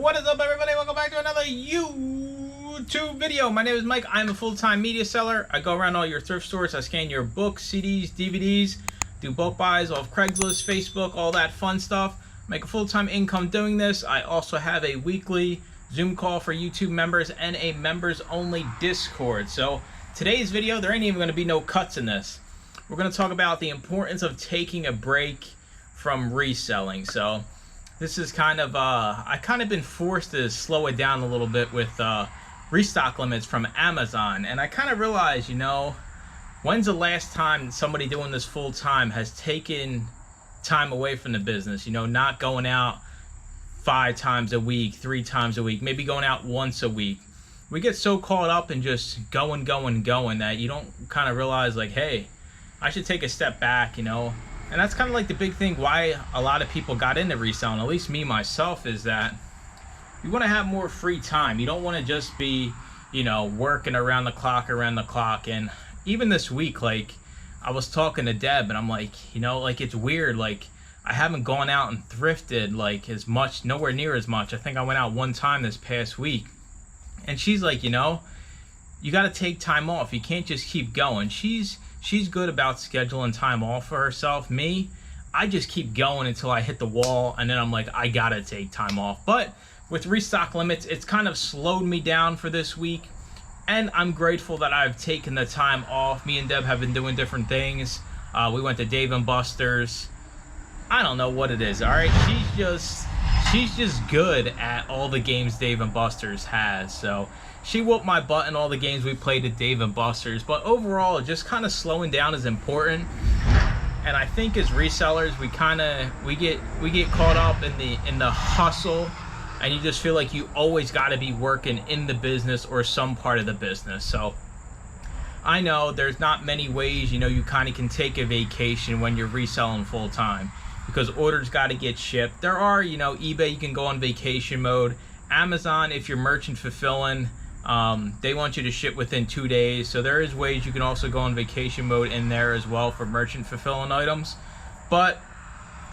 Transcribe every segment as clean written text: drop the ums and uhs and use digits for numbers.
What is up, everybody? Welcome back to another YouTube video. My name is Mike. I'm a full-time media seller. I go around all your thrift stores. I scan your books, CDs, DVDs, do bulk buys off Craigslist, Facebook, all that fun stuff. Make a full-time income doing this. I also have a weekly Zoom call for YouTube members and a members-only Discord. So today's video, there ain't even going to be no cuts in this. We're going to talk about the importance of taking a break from reselling. So this is kind of, I kind of been forced to slow it down a little bit with restock limits from Amazon. And I kind of realized, you know, when's the last time somebody doing this full time has taken time away from the business? You know, not going out 5 times a week, 3 times a week, maybe going out once a week. We get so caught up in just going that you don't kind of realize, like, hey, I should take a step back, you know. And that's kind of like the big thing why a lot of people got into reselling, at least me myself, is that you want to have more free time. You don't want to just be, you know, working around the clock. And even this week, like, I was talking to Deb and I'm like, you know, like, it's weird. Like, I haven't gone out and thrifted like as much, nowhere near as much. I think I went out one time this past week. And she's like, you know, you got to take time off. You can't just keep going. She's good about scheduling time off for herself. Me, I just keep going until I hit the wall, and then I'm like, I gotta take time off. But with restock limits, it's kind of slowed me down for this week, and I'm grateful that I've taken the time off. Me and Deb have been doing different things. We went to Dave & Buster's. I don't know what it is, all right? She's just good at all the games Dave & Buster's has. So she whooped my butt in all the games we played at Dave & Buster's. But overall, just kind of slowing down is important. And I think as resellers, we get caught up in the hustle, and you just feel like you always got to be working in the business or some part of the business. So I know there's not many ways, you know, you kind of can take a vacation when you're reselling full time, because orders got to get shipped. There are, you know, eBay, you can go on vacation mode. Amazon, if you're merchant fulfilling, they want you to ship within 2 days. So there is ways you can also go on vacation mode in there as well for merchant fulfilling items. But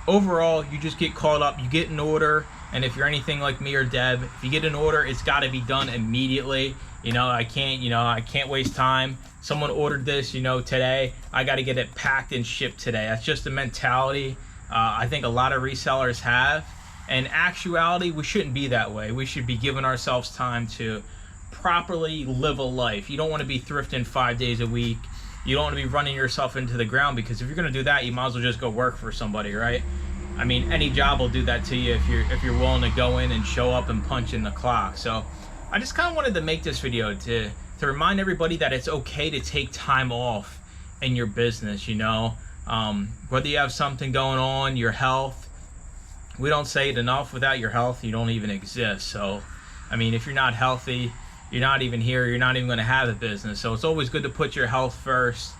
overall, you just get caught up. You get an order, and if you're anything like me or Deb, if you get an order, it's got to be done immediately. You know, I can't waste time. Someone ordered this, you know, today. I got to get it packed and shipped today. That's just the mentality I think a lot of resellers have. In actuality, we shouldn't be that way. We should be giving ourselves time to properly live a life. You don't want to be thrifting 5 days a week. You don't want to be running yourself into the ground, because if you're going to do that, you might as well just go work for somebody, right? I mean, any job will do that to you if you're willing to go in and show up and punch in the clock. So I just kind of wanted to make this video to remind everybody that it's okay to take time off in your business, you know. Whether you have something going on, your health, we don't say it enough, without your health, you don't even exist. So, I mean, if you're not healthy, you're not even here, you're not even going to have a business. So it's always good to put your health first.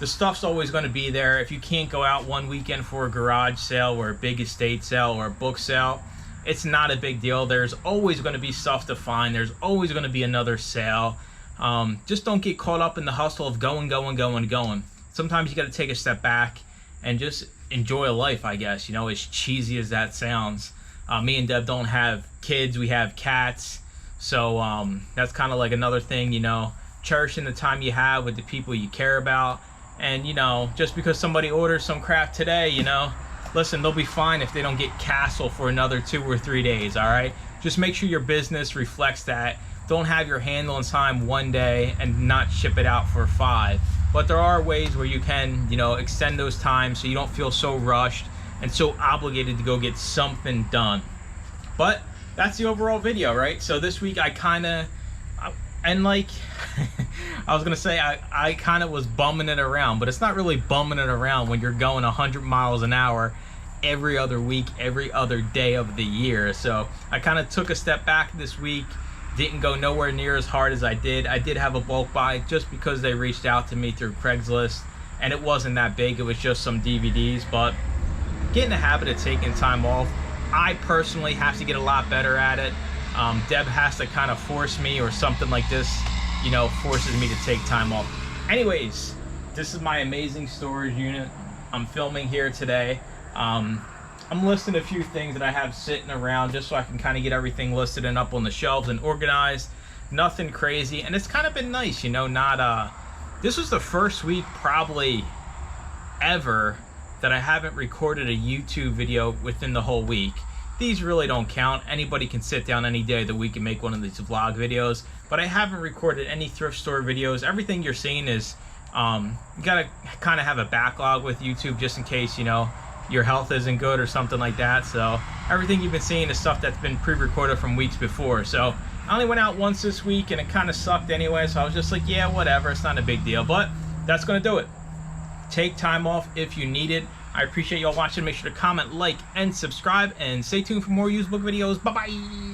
The stuff's always going to be there. If you can't go out one weekend for a garage sale or a big estate sale or a book sale, it's not a big deal. There's always going to be stuff to find. There's always going to be another sale. Just don't get caught up in the hustle of going. Sometimes you got to take a step back and just enjoy life, I guess. You know, as cheesy as that sounds. Me and Deb don't have kids. We have cats. So that's kind of like another thing, you know, cherishing the time you have with the people you care about. And, you know, just because somebody orders some crap today, you know, listen, they'll be fine if they don't get castled for another 2 or 3 days, all right? Just make sure your business reflects that. Don't have your handling time one day and not ship it out for 5. But there are ways where you can, you know, extend those times so you don't feel so rushed and so obligated to go get something done. But that's the overall video, right? So this week I kind of, and like, I was going to say I kind of was bumming it around, but it's not really bumming it around when you're going 100 miles an hour every other week, every other day of the year. So I kind of took a step back this week. Didn't go nowhere near as hard as I did. I did have a bulk buy just because they reached out to me through Craigslist, and it wasn't that big. It was just some DVDs. But get in the habit of taking time off. I personally have to get a lot better at it. Deb has to kind of force me, or something like this, you know, forces me to take time off. Anyways, this is my amazing storage unit I'm filming here today. I'm listing a few things that I have sitting around just so I can kind of get everything listed and up on the shelves and organized. Nothing crazy, and it's kind of been nice, you know, not this was the first week probably ever that I haven't recorded a YouTube video within the whole week. These really don't count. Anybody can sit down any day of the week and make one of these vlog videos, but I haven't recorded any thrift store videos. Everything you're seeing is, you gotta kind of have a backlog with YouTube just in case, you know, your health isn't good or something like that. So everything you've been seeing is stuff that's been pre-recorded from weeks before. So I only went out once this week and it kind of sucked anyway, so I was just like, yeah, whatever, it's not a big deal. But that's gonna do it. Take time off if you need it. I appreciate y'all watching. Make sure to comment, like, and subscribe, and stay tuned for more used book videos. Bye-bye.